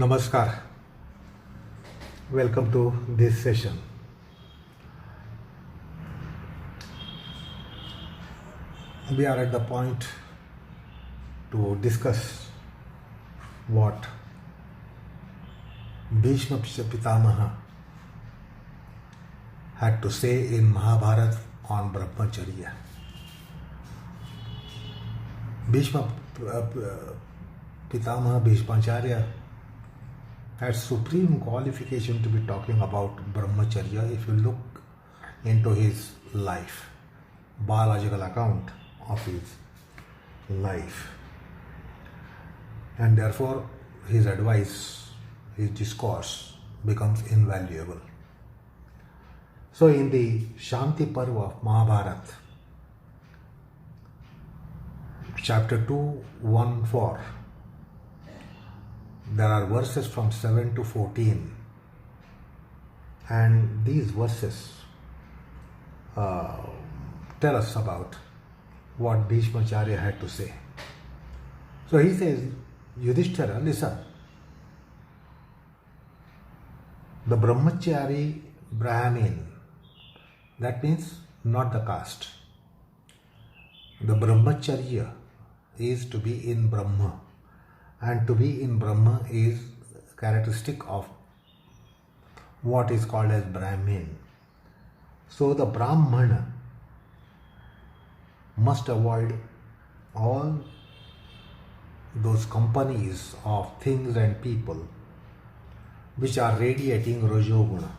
Namaskar. Welcome to this session. We are at the point to discuss what Bheeshmacharya had to say in Mahabharata on Brahmacharya. Bheeshmacharya had supreme qualification to be talking about Brahmacharya if you look into his life, biological account of his life. And therefore his advice, his discourse becomes invaluable. So in the Shantiparva of Mahabharata, chapter 2:1-4, there are verses from 7 to 14, and these verses tell us about what Bheeshmacharya had to say. So he says, Yudhishthira, listen, the Brahmachari Brahmin, that means not the caste. The Brahmacharya is to be in Brahma, and to be in Brahma is characteristic of what is called as Brahmin. So the Brahmana must avoid all those companies of things and people which are radiating Rajoguna.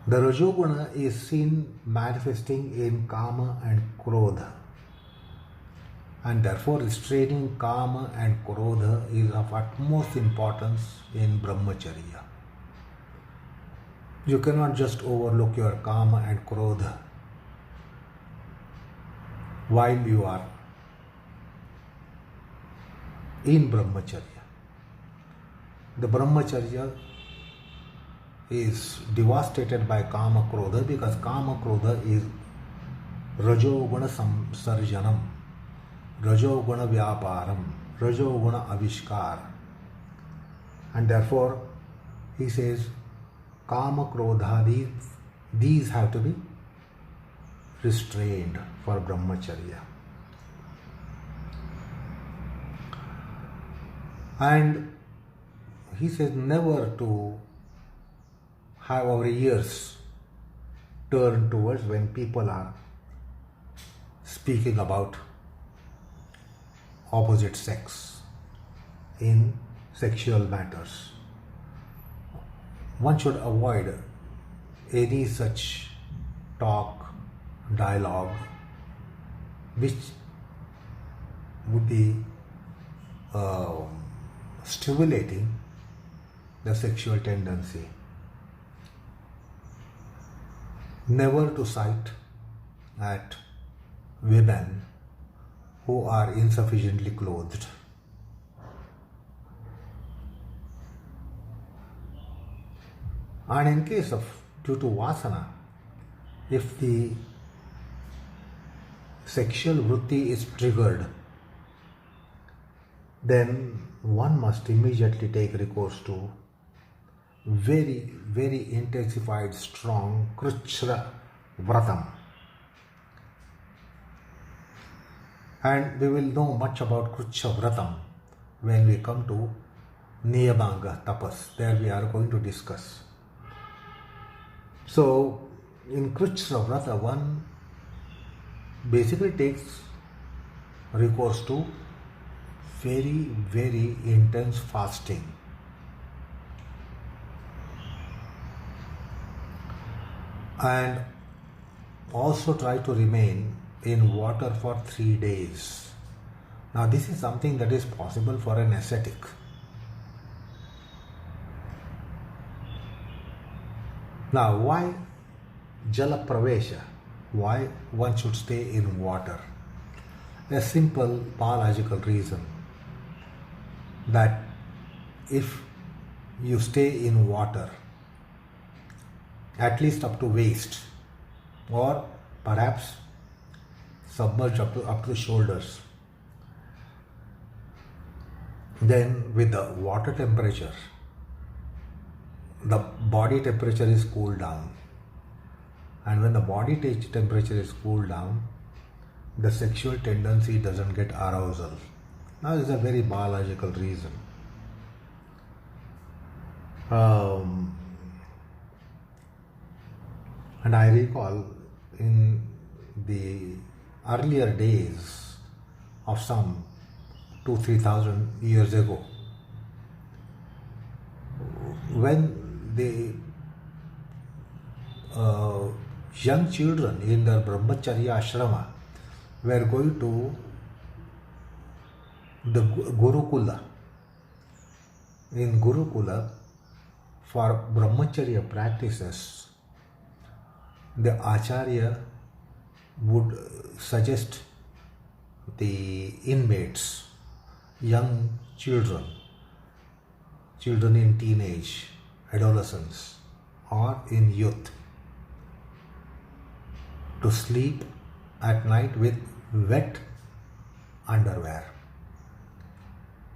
The Rajoguna is seen manifesting in Kama and Krodha, and therefore restraining Kama and Krodha is of utmost importance in Brahmacharya. You cannot just overlook your Kama and Krodha while you are in Brahmacharya. The Brahmacharya is devastated by Kama Krodha because Kama Krodha is Rajoguna Samsarjanam, Rajoguna Vyaparam, Rajoguna Avishkara. And therefore he says Kama Krodha, these have to be restrained for Brahmacharya. And he says never to have our ears turned towards when people are speaking about opposite sex in sexual matters. One should avoid any such talk, dialogue, which would be stimulating the sexual tendency. Never to sight at women who are insufficiently clothed. And in case of due to vasana, if the sexual vritti is triggered, then one must immediately take recourse to very, very intensified, strong Kruchra Vratam. And we will know much about Kruchra Vratam when we come to Niyamanga Tapas. There we are going to discuss. So in Kruchra Vrata, one basically takes recourse to very, very intense fasting. And also try to remain in water for 3 days. Now this is something that is possible for an ascetic. Now why Jala Pravesha? Why one should stay in water? A simple biological reason that if you stay in water at least up to waist, or perhaps submerged up to the shoulders, Then with the water temperature, the body temperature is cooled down. And when the body temperature is cooled down, the sexual tendency doesn't get arousal. Now, this is a very biological reason. And I recall in the earlier days of some 2,000-3,000 years ago, when the young children in their Brahmacharya ashrama were going to the Gurukula. In Gurukula, for Brahmacharya practices, the Acharya would suggest the inmates, young children in teenage, adolescence, or in youth, to sleep at night with wet underwear,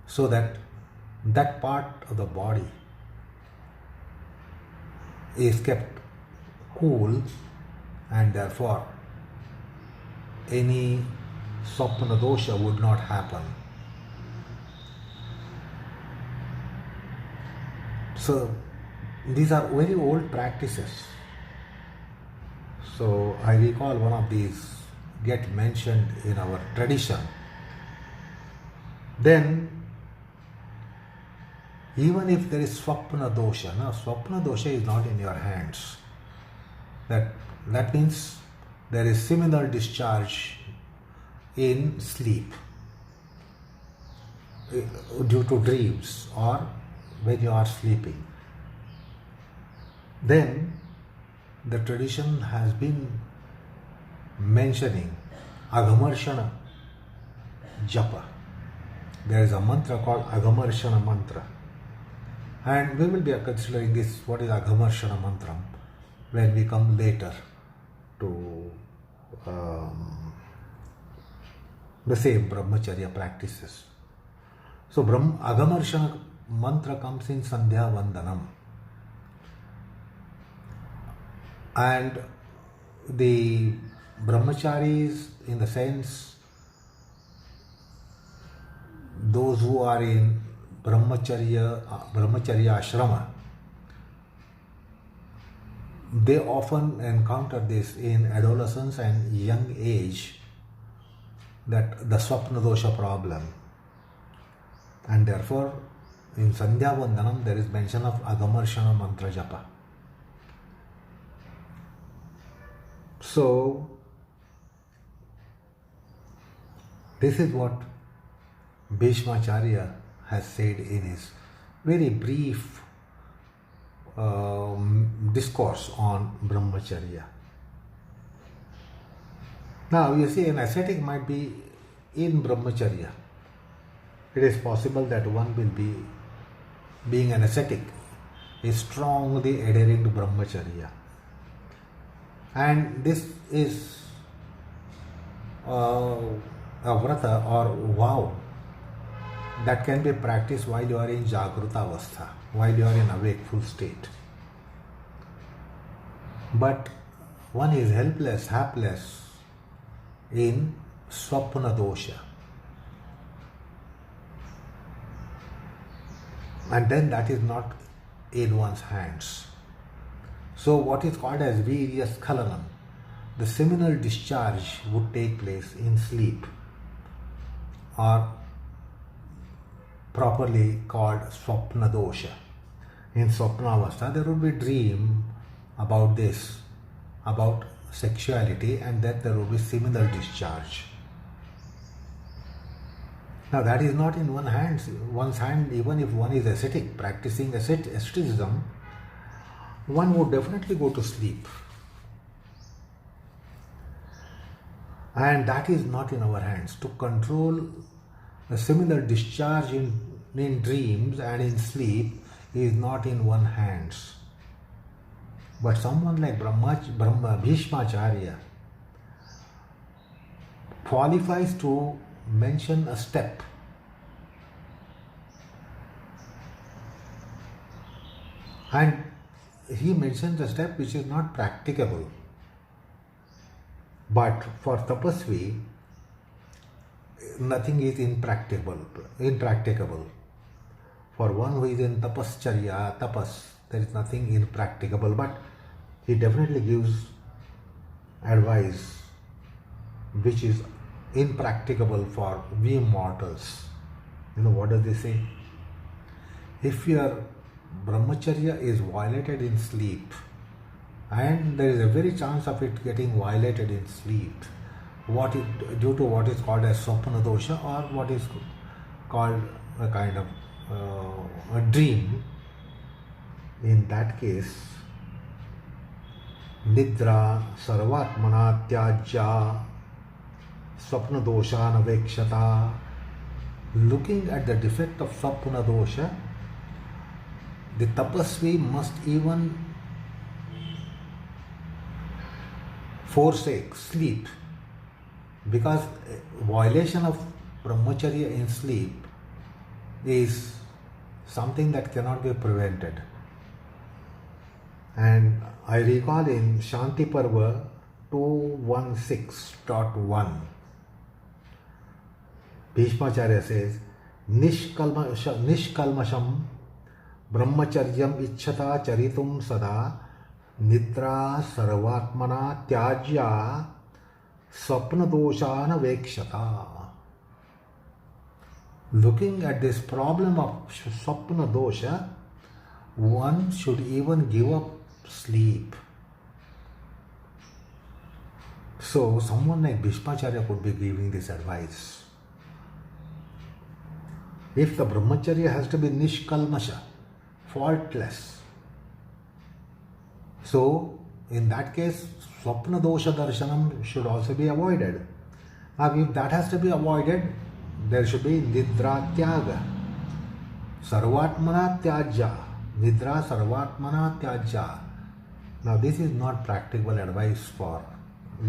so that that part of the body is kept cool, and therefore any Swapna dosha would not happen. So these are very old practices. So I recall one of these get mentioned in our tradition. Then even if there is Swapna dosha, now Swapna dosha is not in your hands. That means there is seminal discharge in sleep due to dreams or when you are sleeping. Then the tradition has been mentioning Aghamarshana Japa. There is a mantra called Aghamarshana mantra. And we will be considering this, what is Aghamarshana mantra, when we come later to the same Brahmacharya practices. So Aghamarshana mantra comes in Sandhyavandanam. And the Brahmacharis, in the sense, those who are in Brahmacharya ashrama, they often encounter this in adolescence and young age, that the Swapna dosha problem. And therefore, in Sandhyavandanam, there is mention of Aghamarshana Mantra Japa. So, this is what Bheeshmacharya has said in his very brief discourse on Brahmacharya. Now, you see, an ascetic might be in Brahmacharya. It is possible that one will be, being an ascetic, is strongly adhering to Brahmacharya. And this is a Vrata or vow that can be practiced while you are in Jagruta Avastha, while you are in awakeful state. But one is hapless in Swapna dosha. And then that is not in one's hands. So what is called as Virya Skhalanam, the seminal discharge would take place in sleep, or properly called Swapna dosha. In Swapna avastha, there would be dream about this, about sexuality, and then there would be seminal discharge. Now that is not in one's hand. Even if one is ascetic, practicing asceticism, one would definitely go to sleep. And that is not in our hands. To control the seminal discharge in dreams and in sleep is not in one's hands. But someone like Bheeshmacharya qualifies to mention a step And he mentions a step which is not practicable. But for tapasvi, nothing is impracticable. For one who is in tapascharya, tapas, there is nothing impracticable. But he definitely gives advice which is impracticable for we mortals. You know, what does they say? If your brahmacharya is violated in sleep, and there is a very chance of it getting violated in sleep, due to what is called as Swapna dosha, or what is called a kind of a dream, in that case, nidra sarvatmana tyajya swapna dosha navekshata. Looking at the defect of swapna dosha, the tapasvi must even forsake sleep, because violation of brahmacharya in sleep is something that cannot be prevented. And I recall in Shantiparva 216.1, Bheeshmacharya says, Nishkalmasham brahmacharyam ichchata charitum sada nidra sarvatmana tyajya swapna doshana vekshata. Looking at this problem of swapna dosha, one should even give up sleep. So someone like Bheeshmacharya could be giving this advice. If the brahmacharya has to be nishkalmasha, faultless, so in that case swapna dosha darshanam should also be avoided. Now if that has to be avoided, there should be nidra tyaga, sarvatmana tyajya, nidra sarvatmana tyajya. Now this is not practical advice for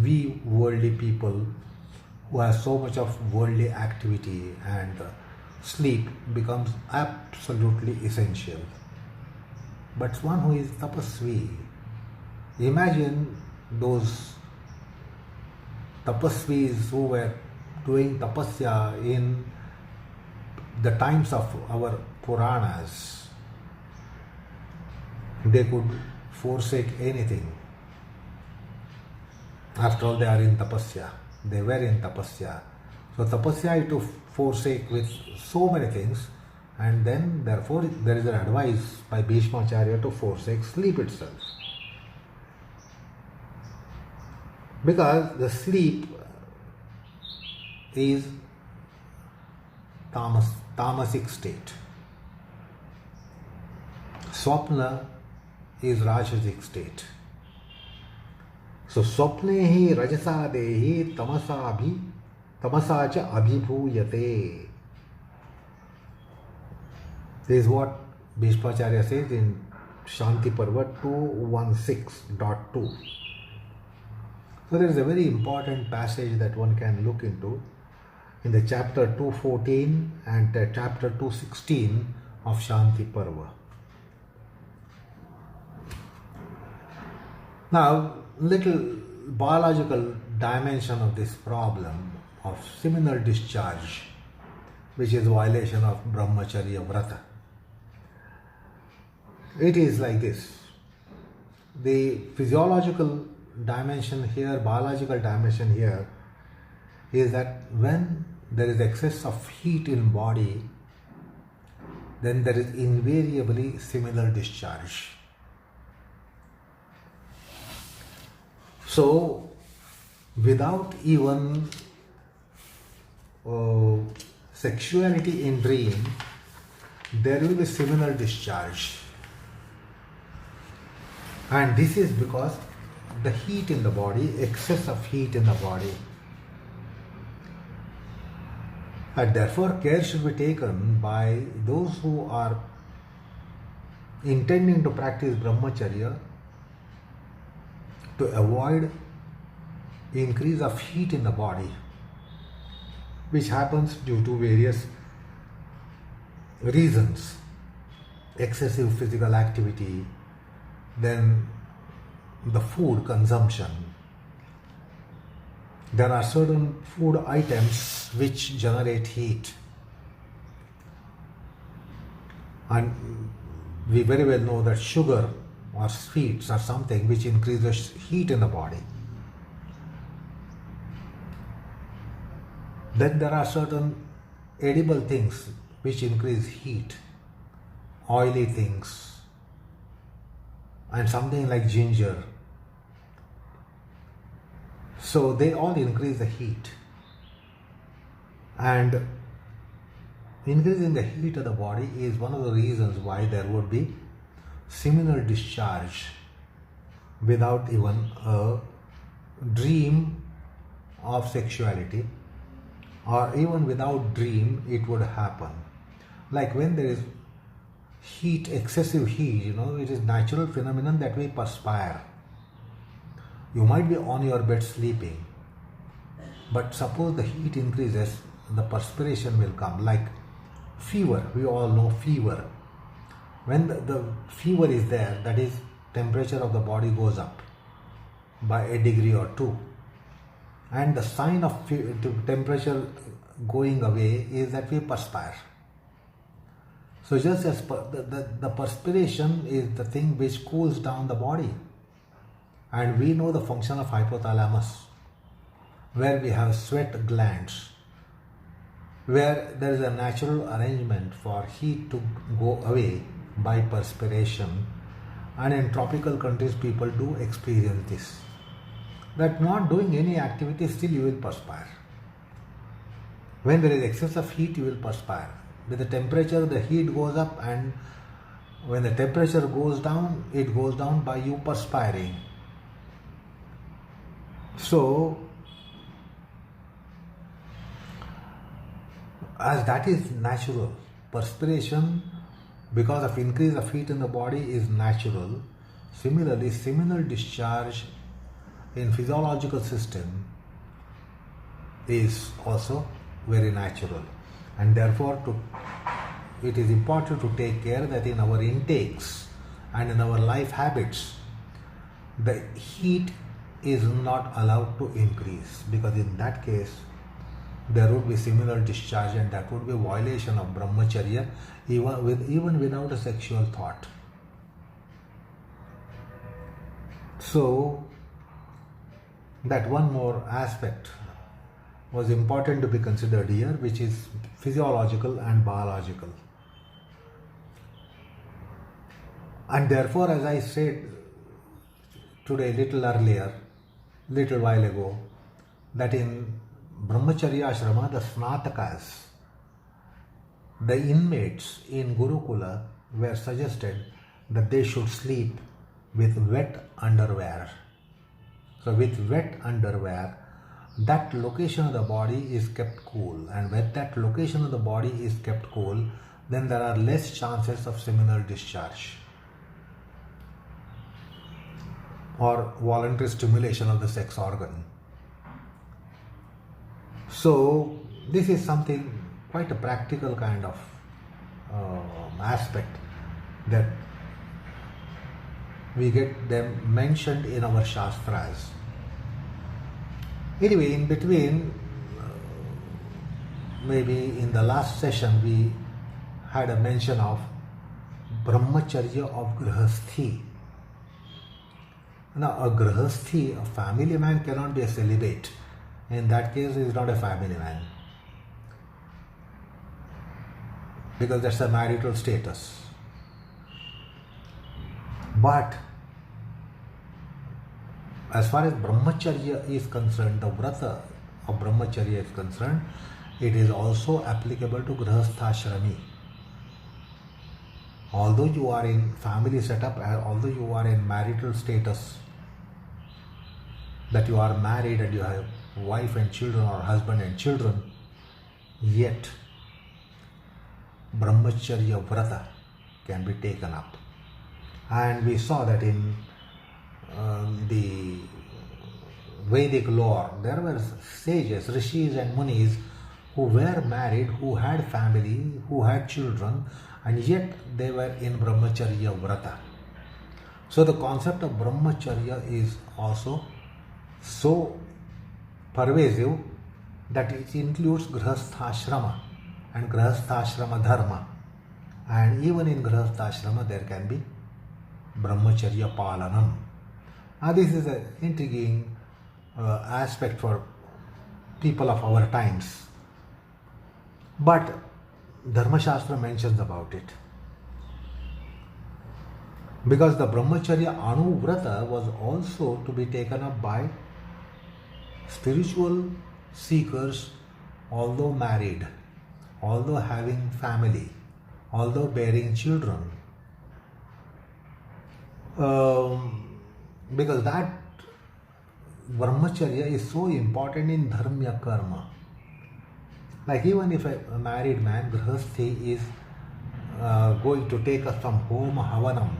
we worldly people who have so much of worldly activity, and sleep becomes absolutely essential. But one who is tapasvi, imagine those tapasvis who were doing tapasya in the times of our Puranas. They could forsake anything. After all, they are in tapasya. They were in tapasya. So tapasya is to forsake with so many things, and then therefore there is an advice by Bheeshmacharya to forsake sleep itself. Because the sleep is tamasic state. Swapna is rajasic state. So swapnehi rajasadehi tamasacha abhibhuyate. This is what Bheeshmacharya says in Shantiparva 216.2. So there is a very important passage that one can look into in the chapter 214 and chapter 216 of Shantiparva. Now, little biological dimension of this problem of seminal discharge, which is violation of Brahmacharya Vrata. It is like this. The physiological dimension here, biological dimension here, is that when there is excess of heat in body, then there is invariably seminal discharge. So, without even sexuality in dream, there will be seminal discharge. And this is because the heat in the body, excess of heat in the body. And therefore, care should be taken by those who are intending to practice Brahmacharya to avoid increase of heat in the body, which happens due to various reasons. excessive physical activity, then the food consumption. There are certain food items which generate heat, and we very well know that sugar or sweets are something which increases heat in the body. Then there are certain edible things which increase heat, oily things, and something like ginger. So they all increase the heat, and increasing the heat of the body is one of the reasons why there would be seminal discharge without even a dream of sexuality, or even without dream it would happen. Like when there is heat, excessive heat, it is natural phenomenon that we perspire. You might be on your bed sleeping, but suppose the heat increases, the perspiration will come. Like fever, we all know fever. When the fever is there, that is, temperature of the body goes up by a degree or two. And the sign of temperature going away is that we perspire. So just as the perspiration is the thing which cools down the body. And we know the function of hypothalamus, where we have sweat glands, where there is a natural arrangement for heat to go away by perspiration. And in tropical countries people do experience this. That not doing any activity, still you will perspire. When there is excess of heat, you will perspire. With the temperature, the heat goes up, and when the temperature goes down, it goes down by you perspiring. So, as that is natural, perspiration because of increase of heat in the body is natural. Similarly, seminal discharge in physiological system is also very natural, and therefore it is important to take care that in our intakes and in our life habits the heat is not allowed to increase, because in that case there would be seminal discharge, and that would be a violation of Brahmacharya even without a sexual thought. So that one more aspect was important to be considered here, which is physiological and biological. And therefore, as I said today, little while ago, that in Brahmacharya ashrama, the Snatakas, the inmates in Gurukula, were suggested that they should sleep with wet underwear. So with wet underwear, that location of the body is kept cool, and when that location of the body is kept cool, then there are less chances of seminal discharge or voluntary stimulation of the sex organ. So this is something quite a practical kind of aspect that we get them mentioned in our Shastras. Anyway, in between, maybe in the last session we had a mention of Brahmacharya of Grihasthi. Now, a Grihasthi, a family man, cannot be a celibate. In that case, he is not a family man, because that's a marital status. But as far as Brahmacharya is concerned, the Vrata of Brahmacharya is concerned, it is also applicable to Grihasthashrami. Although you are in family setup, although you are in marital status, that you are married and you have wife and children or husband and children, yet Brahmacharya Vrata can be taken up. And we saw that in the Vedic lore, there were sages, rishis and munis who were married, who had family, who had children, and yet they were in Brahmacharya Vrata. So the concept of Brahmacharya is also so pervasive that it includes Grihasthashrama and Grihasthashrama Dharma. And even in Grihasthashrama there can be Brahmacharya Palanam. Now this is an intriguing aspect for people of our times. But Dharma Shastra mentions about it. Because the Brahmacharya Anuvrata was also to be taken up by spiritual seekers, although married, although having family, although bearing children. Because that Brahmacharya is so important in Dharmya Karma. Like even if a married man, Grihasthi, is going to take up some Homa Havanam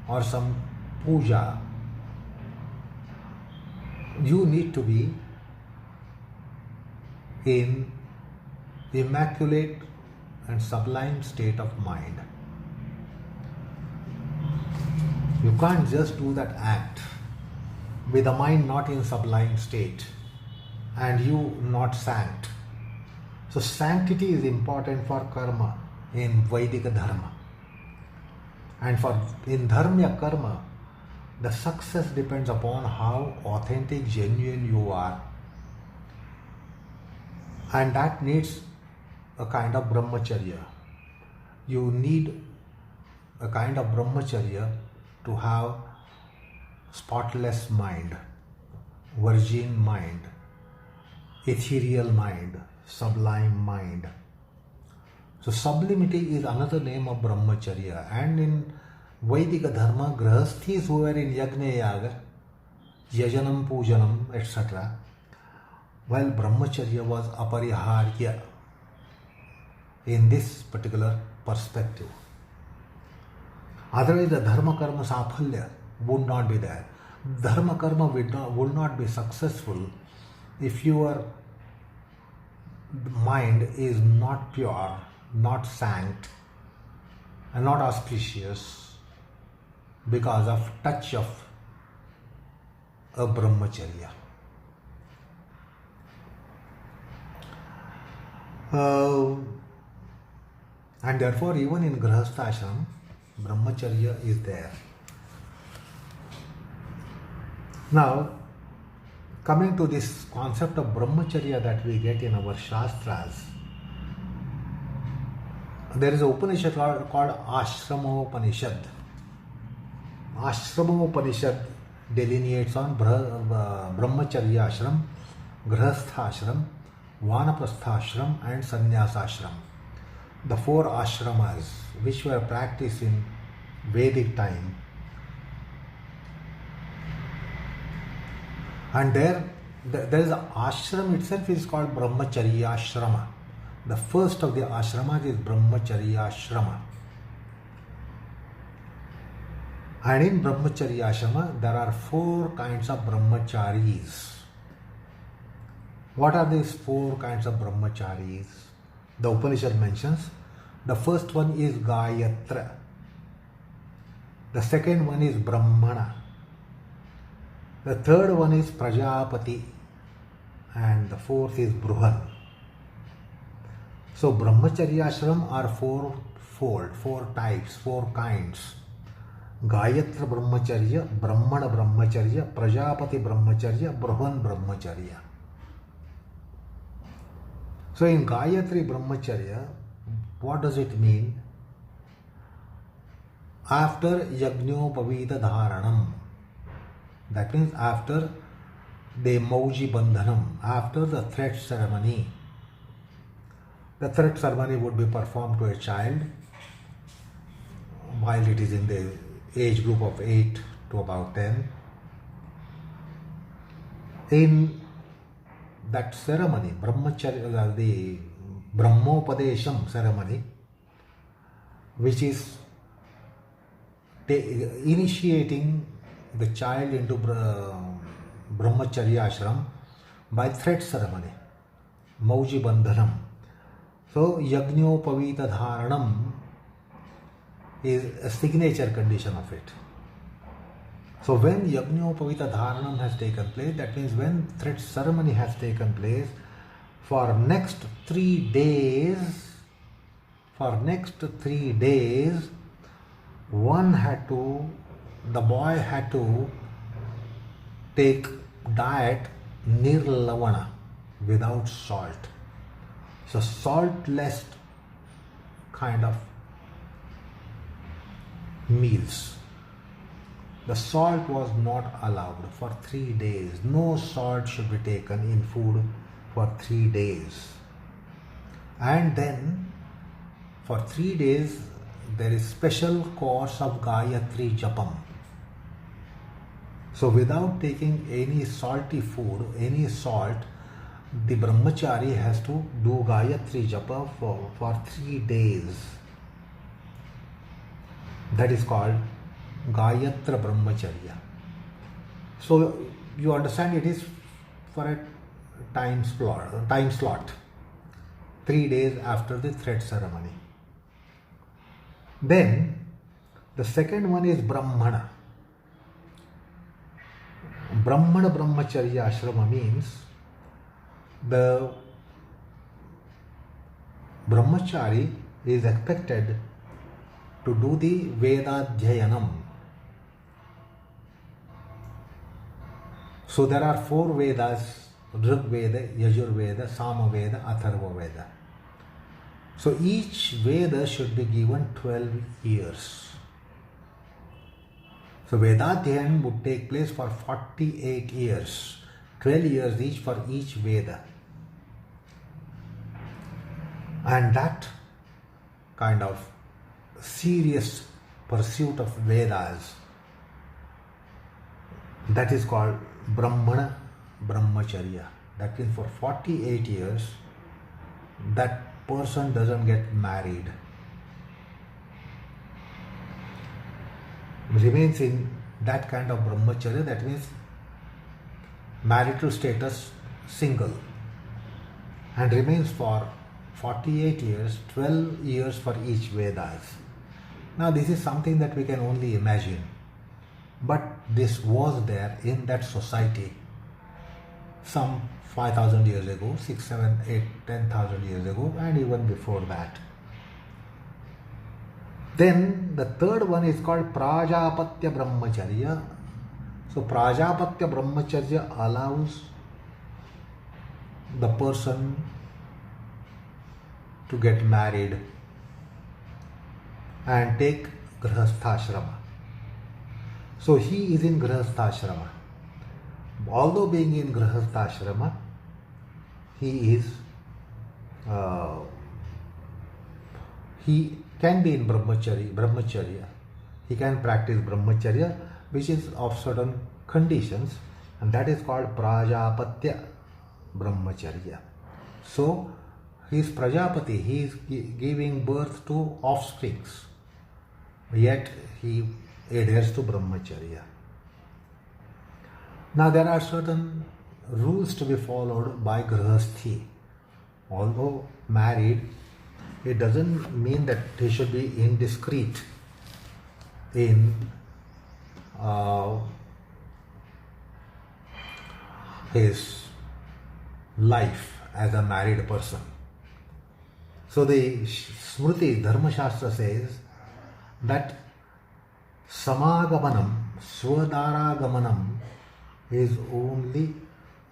or some Puja, you need to be in immaculate and sublime state of mind. You can't just do that act with the mind not in sublime state and you not sanct. So sanctity is important for karma in Vedic Dharma. And in Dharmya Karma, the success depends upon how authentic, genuine you are. And that needs a kind of Brahmacharya. You need a kind of Brahmacharya to have spotless mind, virgin mind, ethereal mind, sublime mind. So sublimity is another name of Brahmacharya. And in Vedic Dharma, Grihasthis who were in Yajna Yaga, Yajanam, Pujanam, etc., while Brahmacharya was apariharya in this particular perspective. Otherwise the Dharma Karma Safalya would not be there. Dharma Karma would not be successful if your mind is not pure, not sanct, and not auspicious because of touch of a Brahmacharya. And therefore even in Grihastha Ashram, Brahmacharya is there. Now, coming to this concept of Brahmacharya that we get in our Shastras, there is an Upanishad called Ashrama-Upanishad. Ashrama-Upanishad delineates on Brahmacharya Ashram, Grihastha Ashram, Vanaprastha Ashram and Sannyasa Ashram. The four ashramas which were practiced in Vedic time. And there is an ashram itself is called Brahmacharya Ashrama. The first of the ashramas is Brahmacharya Ashrama. And in Brahmacharya Ashrama there are four kinds of Brahmacharis. What are these four kinds of Brahmacharis? The Upanishad mentions. The first one is Gayatra. The second one is Brahmana. The third one is Prajapati. And the fourth is Bruhan. So Brahmacharya Ashram are fourfold, four types, four kinds. Gayatra Brahmacharya, Brahmana Brahmacharya, Prajapati Brahmacharya, Bruhan Brahmacharya. So in Gayatri Brahmacharya, what does it mean? After Yagnopavita Dharanam, that means after the Mauji Bandhanam, after the threat ceremony. The threat ceremony would be performed to a child while it is in the age group of 8 to about 10. In that ceremony, Brahmacharya, the Brahmopadesham ceremony, which is initiating the child into Brahmacharya ashram by thread ceremony. Mauji Bandhanam. So Yagnopavita Dharanam is a signature condition of it. So when Yagnopavita Dharanam has taken place, that means when thread ceremony has taken place, for next 3 days, the boy had to take diet nirlavana, without salt. So saltless kind of meals. The salt was not allowed for 3 days. No salt should be taken in food for 3 days. And then for 3 days there is special course of Gayatri Japam. So without taking any salty food, any salt, the Brahmachari has to do Gayatri Japa for 3 days. That is called Gayatra Brahmacharya. So you understand, it is for a time slot, 3 days after the thread ceremony. Then the second one is Brahmana. Brahmana Brahmacharya Ashrama means the Brahmachari is expected to do the Vedadhyayanam. So there are 4 Vedas: Rig Veda, Yajur Veda, Sama Veda, Atharva Veda. So each Veda should be given 12 years. So Vedadhyayan would take place for 48 years, 12 years each for each Veda. And that kind of serious pursuit of Vedas, that is called Brahmana Brahmacharya. That means for 48 years that person doesn't get married, remains in that kind of Brahmacharya. That means marital status single, and remains for 48 years, 12 years for each Vedas. Now this is something that we can only imagine, but this was there in that society some 5,000 years ago, 6, 7, 8, 10,000 years ago, and even before that. Then the third one is called Prajapatya Brahmacharya. So Prajapatya Brahmacharya allows the person to get married and take Grihastha-ashrama. So he is in Grihastha-ashrama. Although being in Grihastha-ashrama, he can be in Brahmacharya. He can practice Brahmacharya, which is of certain conditions, and that is called Prajapatya Brahmacharya. So he is Prajapati, he is giving birth to offsprings, yet he adheres to Brahmacharya. Now there are certain rules to be followed by Grihasthi. Although married, it doesn't mean that he should be indiscreet in his life as a married person. So the Smriti Dharma Shastra says that Samagamanam, Swadaragamanam is only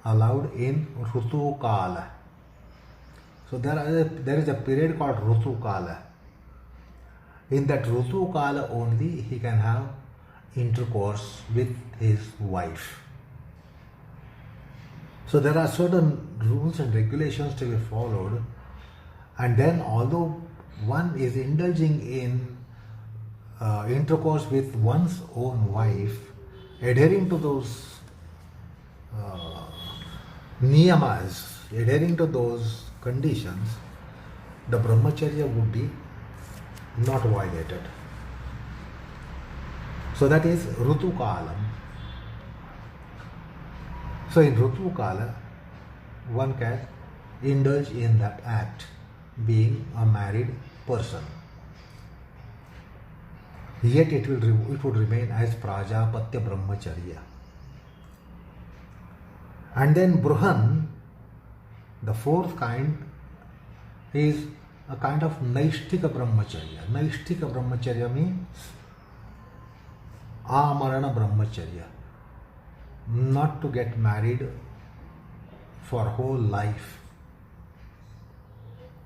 allowed in Rutu Kala. So there is a period called Rutu Kala. In that Rutu Kala only he can have intercourse with his wife. So there are certain rules and regulations to be followed, and then although one is indulging in intercourse with one's own wife, adhering to those niyamas, adhering to those conditions, the Brahmacharya would be not violated. So that is Rutu Kalam. So in Rutu Kala, one can indulge in that act, being a married person. Yet it would remain as Prajapatya Brahmacharya. And then Bruhan, the fourth kind, is a kind of Naishtika Brahmacharya. Naishtika Brahmacharya means Amarana Brahmacharya. Not to get married for whole life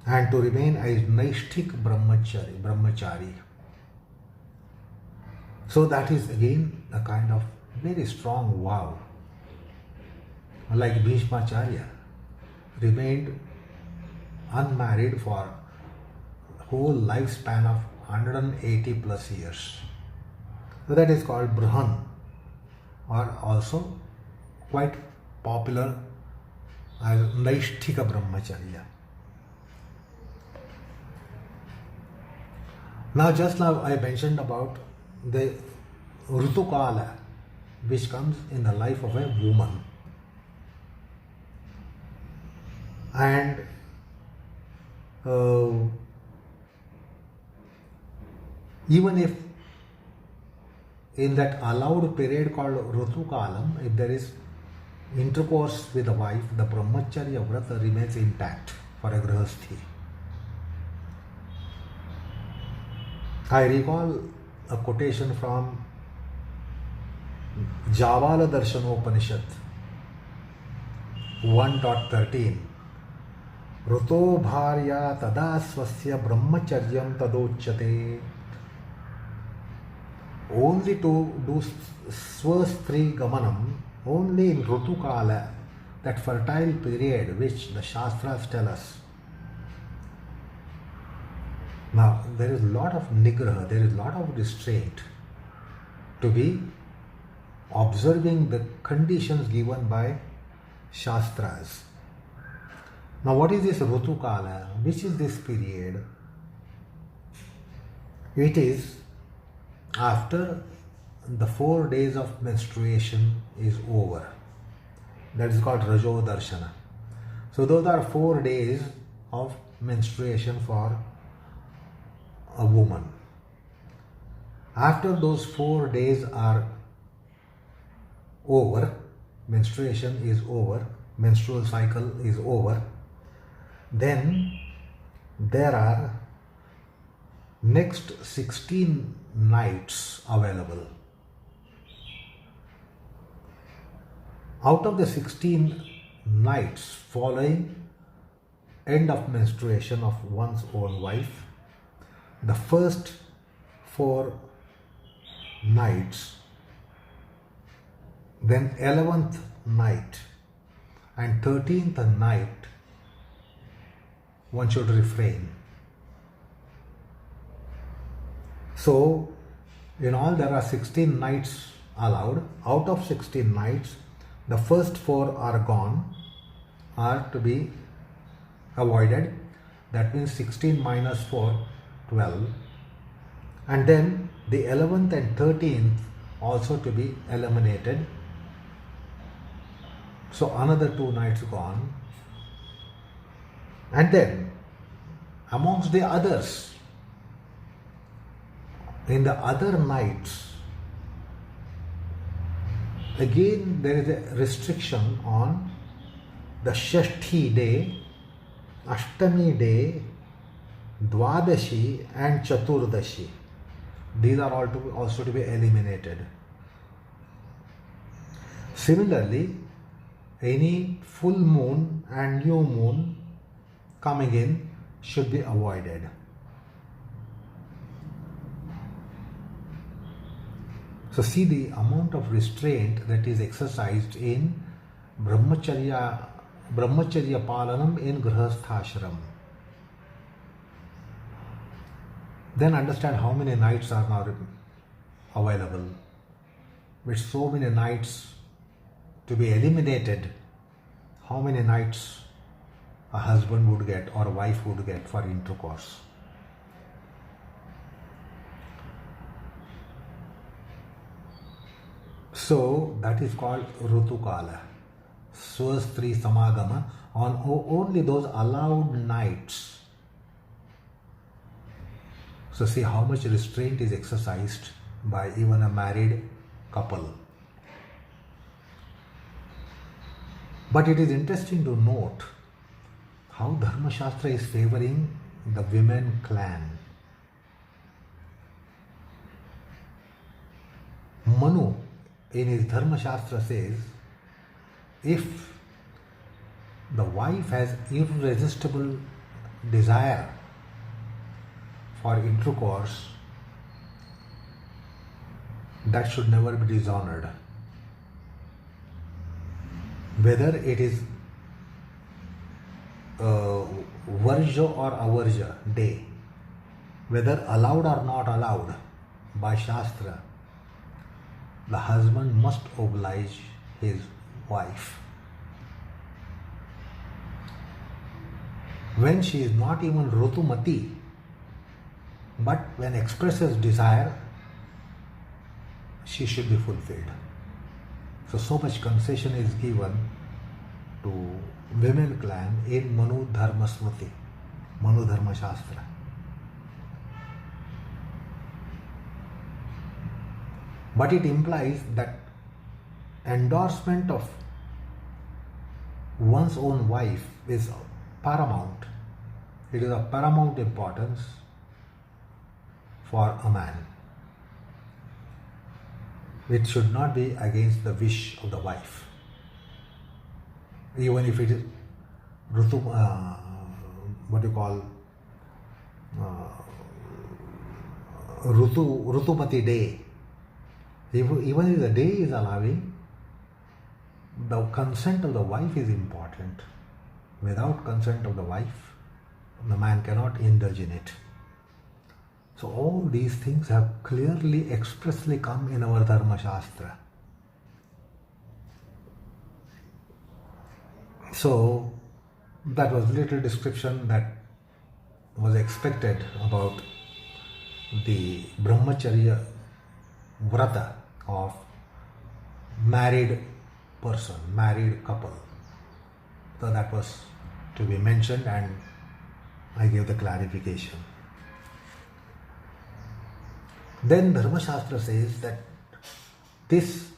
and to remain as Naishtik Brahmachari. So that is again a kind of very strong vow. Like Bheeshmacharya remained unmarried for whole lifespan of 180 plus years. So that is called Bruhan, or also quite popular as Naishtika Brahmacharya. Just now I mentioned about the Rutukala which comes in the life of a woman. And even if in that allowed period called Rutukalam, if there is intercourse with the wife, the Brahmacharya Vrata remains intact for a Grihasthi. I recall a quotation from Javala Darshanopanishad 1.13. Ruto bharya tada swasya brahmacharyam tadochyate. Only to do swastri gamanam, only in Rutukala, that fertile period which the Shastras tell us. Now, there is a lot of nigraha, there is a lot of restraint to be observing the conditions given by Shastras. Now, what is this Rutukala? Which is this period? It is after the 4 days of menstruation is over. That is called Rajo Darshana. So those are 4 days of menstruation for a woman. After those 4 days are over, menstruation is over, menstrual cycle is over, then there are next 16 nights available. Out of the 16 nights following end of menstruation of one's own wife, the first 4 nights, then 11th night and 13th night, one should refrain. So, in all there are 16 nights allowed. Out of 16 nights, the first 4 are gone, are to be avoided. That means 16 minus 4, 12. And then the 11th and 13th also to be eliminated. So another 2 nights gone. And then amongst the others, in the other nights, again there is a restriction on the Shashti day, Ashtami day, Dwadashi and Chaturdashi. These are all also to be eliminated. Similarly, any full moon and new moon coming in should be avoided. So see the amount of restraint that is exercised in Brahmacharya Palanam in Grihasthashram. Then understand how many nights are now available. With so many nights to be eliminated, how many nights a husband would get or a wife would get for intercourse. So that is called Rutukala, Swastri Samagama, on only those allowed nights. So see how much restraint is exercised by even a married couple. But it is interesting to note how Dharma Shastra is favoring the women clan. Manu in his Dharma Shastra says, if the wife has irresistible desire for intercourse, that should never be dishonored. Whether it is Varja or Avarja day, whether allowed or not allowed by Shastra, the husband must oblige his wife. When she is not even Rutumati, but when expresses desire, she should be fulfilled. So much concession is given to women clan in Manu Dharma Smriti, Manu Dharma Shastra. But it implies that endorsement of one's own wife is paramount. It is of paramount importance for a man. It should not be against the wish of the wife. Even if it is Rutumati day, even if the day is allowing, the consent of the wife is important. Without consent of the wife, the man cannot indulge in it. So all these things have clearly, expressly come in our Dharma Shastra. So that was little description that was expected about the Brahmacharya Vrata of married person, married couple. So that was to be mentioned and I gave the clarification. Then Dharma Shastra says that this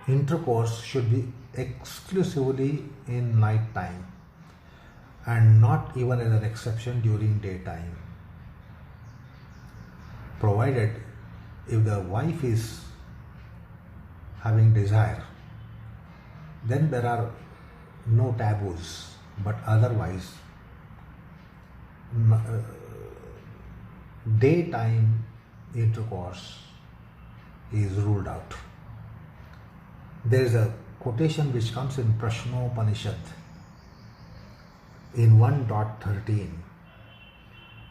intercourse should be exclusively in night time and not even as an exception during daytime. Provided if the wife is having desire, then there are no taboos, but otherwise daytime intercourse is ruled out. There is a quotation which comes in Prashnopanishad in 1.13,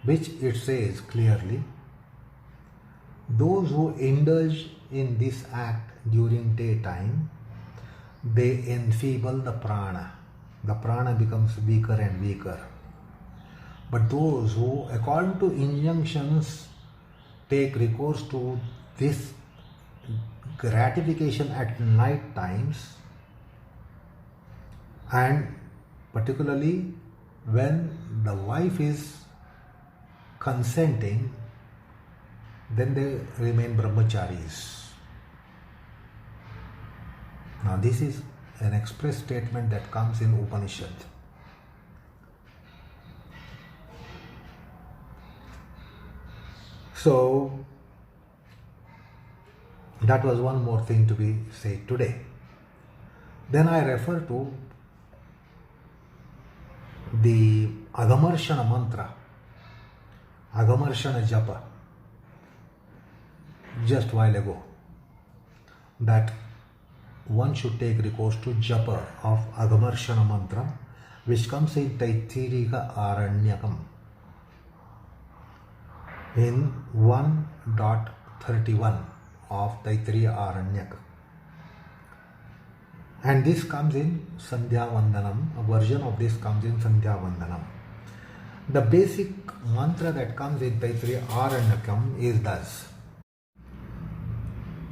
which it says clearly, those who indulge in this act during daytime, they enfeeble the prana. The prana becomes weaker and weaker. But those who, according to injunctions, take recourse to this gratification at night times, and particularly when the wife is consenting, then they remain Brahmacharis. Now this is an express statement that comes in Upanishad. So that was one more thing to be said today. Then I refer to the Agamarshana mantra, Agamarshana Japa, just while ago, that one should take recourse to Japa of Agamarshana mantra, which comes in Taitirika Aranyakam in 1.31 of Taittiriya Aranyaka. And this comes in Sandhyavandanam, a version of this comes in Sandhyavandanam. The basic mantra that comes in Taittiriya Aranyakam is thus: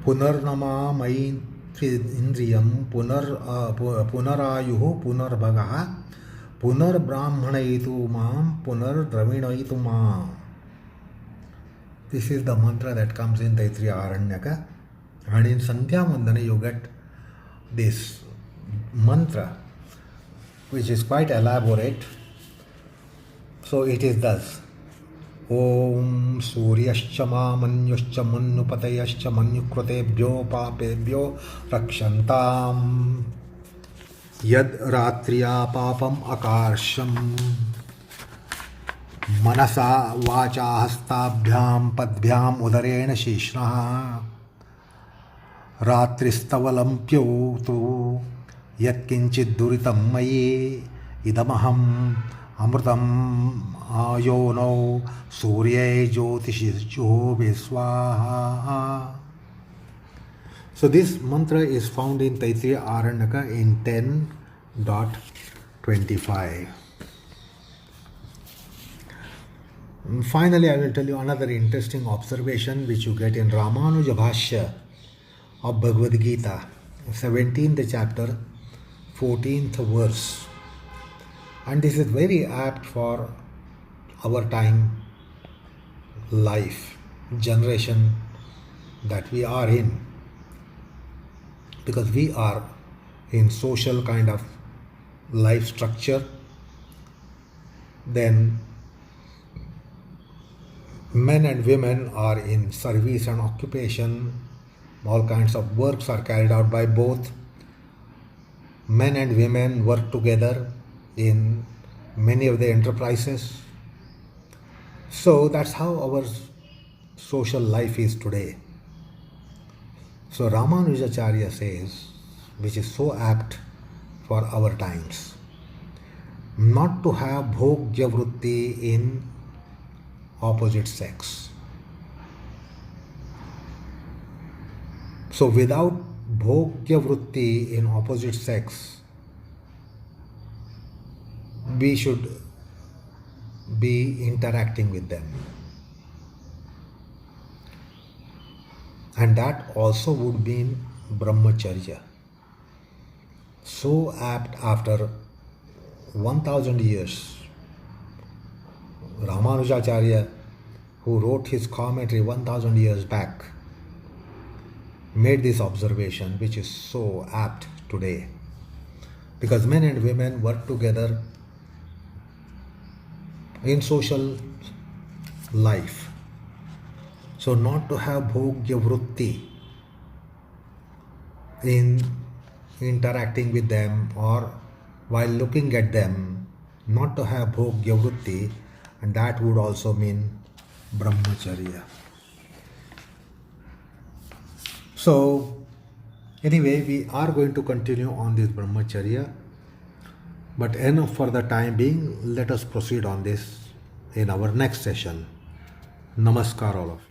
Punarnama Mai indriyam punarayuhu punarbhagaha punarbrahmanaitu mam punardravinayitu mam. This is the mantra that comes in Taittiriya Aranyaka, and in Sandhyavandanam you get this mantra which is quite elaborate. So it is thus: Om Suryascha Manyuscha Manupatayascha Manyukratebhyo Papebhyo Rakshantam Yad Ratriya Papam Akarsham Manasa Vacha Hastabhyam Padbhyam Udarena Shishnaha Ratristavalamphyo tu Yat Kinchid Duritam Mayi Idamaham Amrutam Ayono Surya Jyotishisho Viswaha. So this mantra is found in Taittiriya Aranyaka in 10.25. Finally, I will tell you another interesting observation which you get in Ramanuja Bhashya of Bhagavad Gita, 17th chapter, 14th verse. And this is very apt for our time, life, generation that we are in, because we are in social kind of life structure. Then men and women are in service and occupation. All kinds of works are carried out by both. Men and women work together in many of the enterprises. So that's how our social life is today. So Ramanujacharya says, which is so apt for our times, not to have bhogya vritti in opposite sex. So without bhogya vritti in opposite sex, we should be interacting with them. And that also would mean Brahmacharya. So apt after 1000 years. Ramanujacharya, who wrote his commentary 1000 years back, made this observation which is so apt today. Because men and women work together in social life. So not to have bhogya vritti in interacting with them or while looking at them, not to have bhogya vritti, and that would also mean Brahmacharya. So anyway, we are going to continue on this Brahmacharya, but enough for the time being. Let us proceed on this in our next session. Namaskar all of you.